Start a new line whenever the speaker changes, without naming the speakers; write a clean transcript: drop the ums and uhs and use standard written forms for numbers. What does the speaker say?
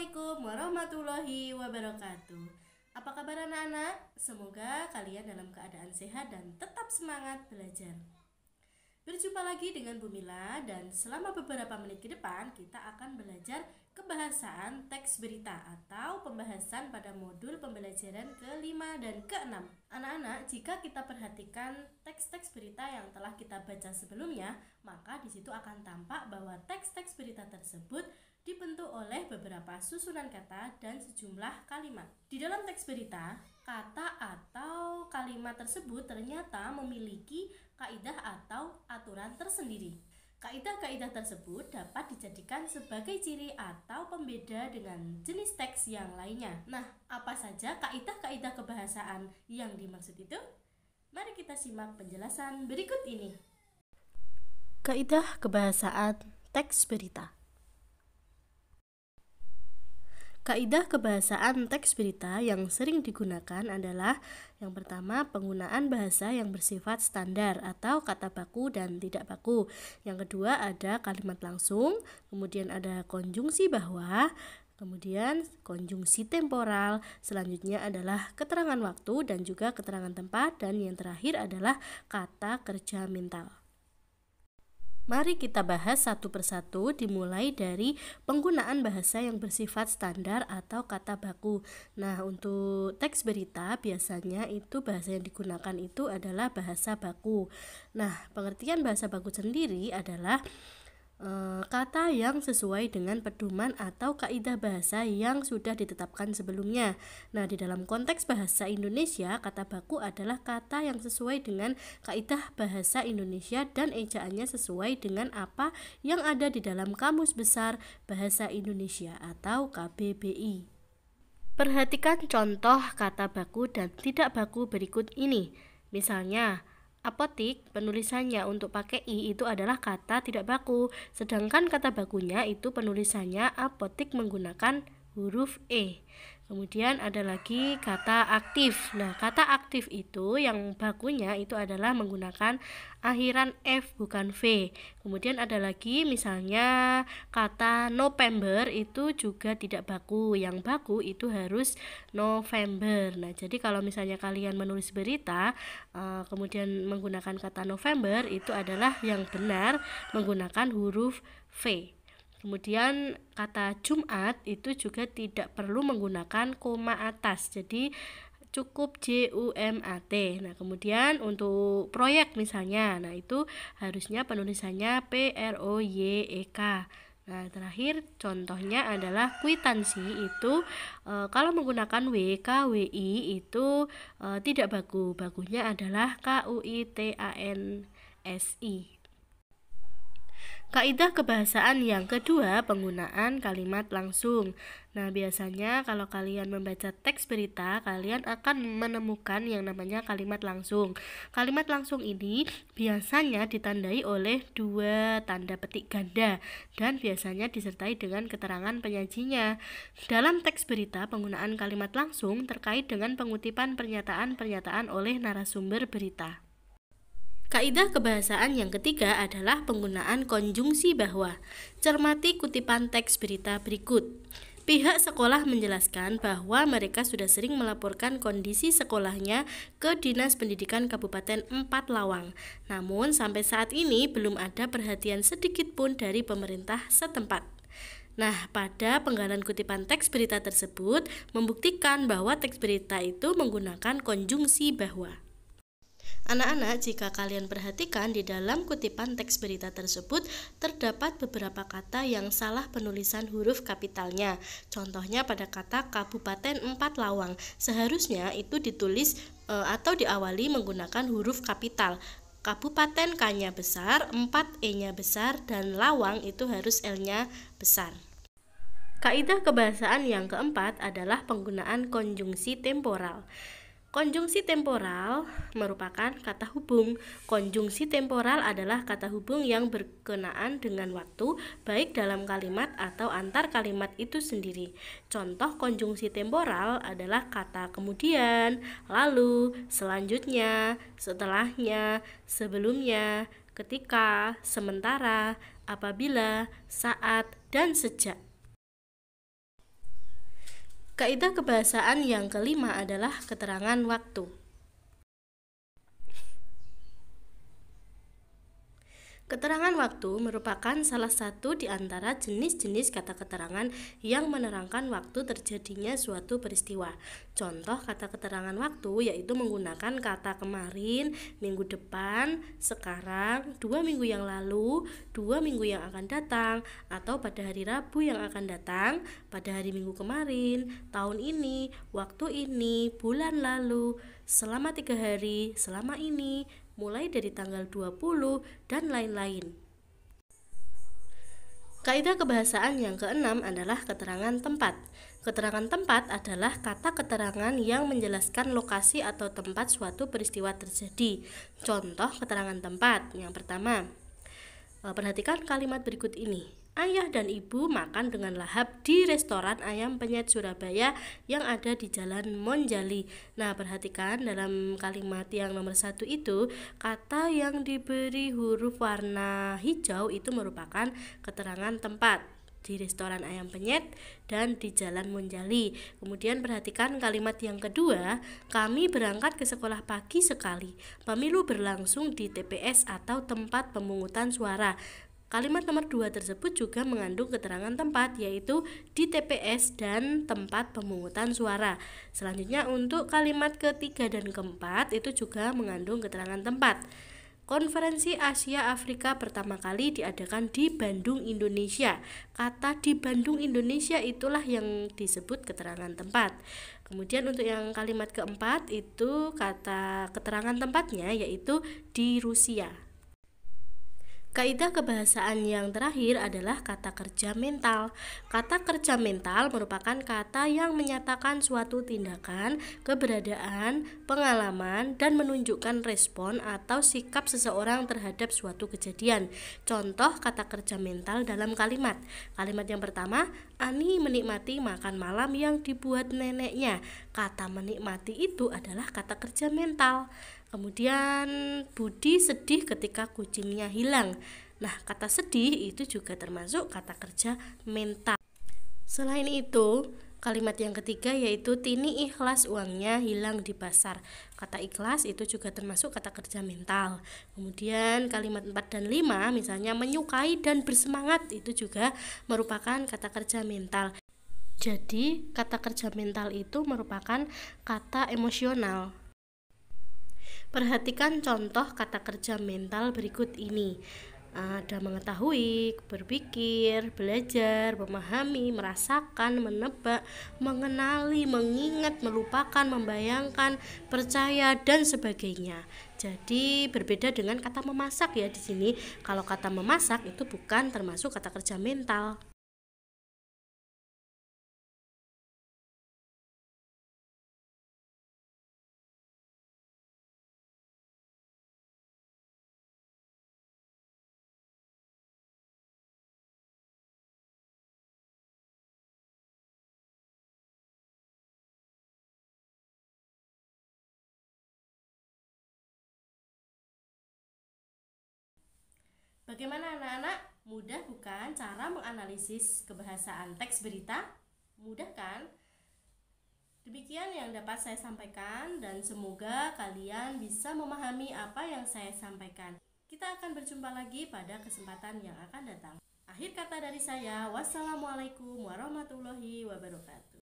Assalamualaikum warahmatullahi wabarakatuh. Apa kabar anak-anak? Semoga kalian dalam keadaan sehat dan tetap semangat belajar. Berjumpa lagi dengan Bu Mila dan selama beberapa menit ke depan kita akan belajar kebahasaan teks berita atau pembahasan pada modul pembelajaran ke-5 dan ke-6. Anak-anak, jika kita perhatikan teks-teks berita yang telah kita baca sebelumnya, maka di situ akan tampak bahwa teks-teks berita tersebut dibentuk oleh beberapa susunan kata dan sejumlah kalimat. Di dalam teks berita, kata atau kalimat tersebut ternyata memiliki kaidah atau aturan tersendiri. Kaidah-kaidah tersebut dapat dijadikan sebagai ciri atau pembeda dengan jenis teks yang lainnya. Nah, apa saja kaidah-kaidah kebahasaan yang dimaksud itu? Mari kita simak penjelasan berikut ini. Kaidah kebahasaan teks berita. Kaidah kebahasaan teks berita yang sering digunakan adalah yang pertama, penggunaan bahasa yang bersifat standar atau kata baku dan tidak baku. Yang kedua, ada kalimat langsung, kemudian ada konjungsi bahwa, kemudian konjungsi temporal, selanjutnya adalah keterangan waktu dan juga keterangan tempat, dan yang terakhir adalah kata kerja mental. Mari kita bahas satu persatu, dimulai dari penggunaan bahasa yang bersifat standar atau kata baku. Nah, untuk teks berita biasanya itu bahasa yang digunakan itu adalah bahasa baku. Nah, pengertian bahasa baku sendiri adalah kata yang sesuai dengan pedoman atau kaidah bahasa yang sudah ditetapkan sebelumnya. Nah, di dalam konteks bahasa Indonesia, kata baku adalah kata yang sesuai dengan kaidah bahasa Indonesia dan ejaannya sesuai dengan apa yang ada di dalam Kamus Besar Bahasa Indonesia atau KBBI. Perhatikan contoh kata baku dan tidak baku berikut ini. Misalnya, apotik, penulisannya untuk pakai i itu adalah kata tidak baku, sedangkan kata bakunya itu penulisannya apotik menggunakan huruf e. Kemudian ada lagi kata aktif. Nah, kata aktif itu yang bakunya itu adalah menggunakan akhiran f bukan v. Kemudian ada lagi misalnya kata November itu juga tidak baku. Yang baku itu harus November. Nah, jadi kalau misalnya kalian menulis berita kemudian menggunakan kata November, itu adalah yang benar menggunakan huruf v. Kemudian kata Jumat itu juga tidak perlu menggunakan koma atas, jadi cukup JUMAT. Nah, kemudian untuk proyek misalnya, nah itu harusnya penulisannya PROYEK. Nah, terakhir contohnya adalah kwitansi itu kalau menggunakan WK, WI itu tidak baku. Bakunya adalah KUITANSI. Kaidah kebahasaan yang kedua, penggunaan kalimat langsung. Nah, biasanya kalau kalian membaca teks berita, kalian akan menemukan yang namanya kalimat langsung. Kalimat langsung ini biasanya ditandai oleh dua tanda petik ganda dan biasanya disertai dengan keterangan penyajinya. Dalam teks berita, penggunaan kalimat langsung terkait dengan pengutipan pernyataan-pernyataan oleh narasumber berita. Kaidah kebahasaan yang ketiga adalah penggunaan konjungsi bahwa. Cermati kutipan teks berita berikut. Pihak sekolah menjelaskan bahwa mereka sudah sering melaporkan kondisi sekolahnya ke Dinas Pendidikan Kabupaten 4 Lawang. Namun sampai saat ini belum ada perhatian sedikit pun dari pemerintah setempat. Nah, pada penggalan kutipan teks berita tersebut membuktikan bahwa teks berita itu menggunakan konjungsi bahwa. Anak-anak, jika kalian perhatikan di dalam kutipan teks berita tersebut terdapat beberapa kata yang salah penulisan huruf kapitalnya. Contohnya pada kata Kabupaten 4 Lawang, seharusnya itu ditulis atau diawali menggunakan huruf kapital. Kabupaten K-nya besar, 4 E-nya besar, dan Lawang itu harus L-nya besar. Kaidah kebahasaan yang keempat adalah penggunaan konjungsi temporal. Konjungsi temporal merupakan kata hubung. Konjungsi temporal adalah kata hubung yang berkenaan dengan waktu, baik dalam kalimat atau antar kalimat itu sendiri. Contoh konjungsi temporal adalah kata kemudian, lalu, selanjutnya, setelahnya, sebelumnya, ketika, sementara, apabila, saat, dan sejak. Kaidah kebahasaan yang kelima adalah keterangan waktu. Keterangan waktu merupakan salah satu di antara jenis-jenis kata keterangan yang menerangkan waktu terjadinya suatu peristiwa. Contoh kata keterangan waktu yaitu menggunakan kata kemarin, minggu depan, sekarang, 2 minggu yang lalu, 2 minggu yang akan datang, atau pada hari Rabu yang akan datang, pada hari Minggu kemarin, tahun ini, waktu ini, bulan lalu, selama 3 hari, selama ini, mulai dari tanggal 20 dan lain-lain. Kaidah kebahasaan yang keenam adalah keterangan tempat. Keterangan tempat adalah kata keterangan yang menjelaskan lokasi atau tempat suatu peristiwa terjadi. Contoh keterangan tempat. Yang pertama, perhatikan kalimat berikut ini. Ayah dan ibu makan dengan lahap di restoran ayam penyet Surabaya yang ada di Jalan Monjali. Nah, perhatikan dalam kalimat yang nomor 1 itu, kata yang diberi huruf warna hijau itu merupakan keterangan tempat di restoran ayam penyet dan di Jalan Monjali. Kemudian perhatikan kalimat yang kedua, kami berangkat ke sekolah pagi sekali. Pemilu berlangsung di TPS atau tempat pemungutan suara. Kalimat nomor 2 tersebut juga mengandung keterangan tempat, yaitu di TPS dan tempat pemungutan suara. Selanjutnya untuk kalimat ketiga dan keempat itu juga mengandung keterangan tempat. Konferensi Asia Afrika pertama kali diadakan di Bandung, Indonesia. Kata di Bandung, Indonesia itulah yang disebut keterangan tempat. Kemudian untuk yang kalimat keempat itu kata keterangan tempatnya yaitu di Rusia. Kaidah kebahasaan yang terakhir adalah kata kerja mental. Kata kerja mental merupakan kata yang menyatakan suatu tindakan, keberadaan, pengalaman, dan menunjukkan respon atau sikap seseorang terhadap suatu kejadian. Contoh kata kerja mental dalam kalimat. Kalimat yang pertama, Ani menikmati makan malam yang dibuat neneknya. Kata menikmati itu adalah kata kerja mental. Kemudian Budi sedih ketika kucingnya hilang. Nah, kata sedih itu juga termasuk kata kerja mental. Selain itu, kalimat yang ketiga yaitu Tini ikhlas uangnya hilang di pasar. Kata ikhlas itu juga termasuk kata kerja mental. Kemudian kalimat 4 dan 5 misalnya menyukai dan bersemangat itu juga merupakan kata kerja mental. Jadi, kata kerja mental itu merupakan kata emosional. Perhatikan contoh kata kerja mental berikut ini. Ada mengetahui, berpikir, belajar, memahami, merasakan, menebak, mengenali, mengingat, melupakan, membayangkan, percaya, dan sebagainya. Jadi berbeda dengan kata memasak ya di sini. Kalau kata memasak itu bukan termasuk kata kerja mental. Bagaimana anak-anak? Mudah bukan cara menganalisis kebahasaan teks berita? Mudah kan? Demikian yang dapat saya sampaikan dan semoga kalian bisa memahami apa yang saya sampaikan. Kita akan berjumpa lagi pada kesempatan yang akan datang. Akhir kata dari saya, wassalamualaikum warahmatullahi wabarakatuh.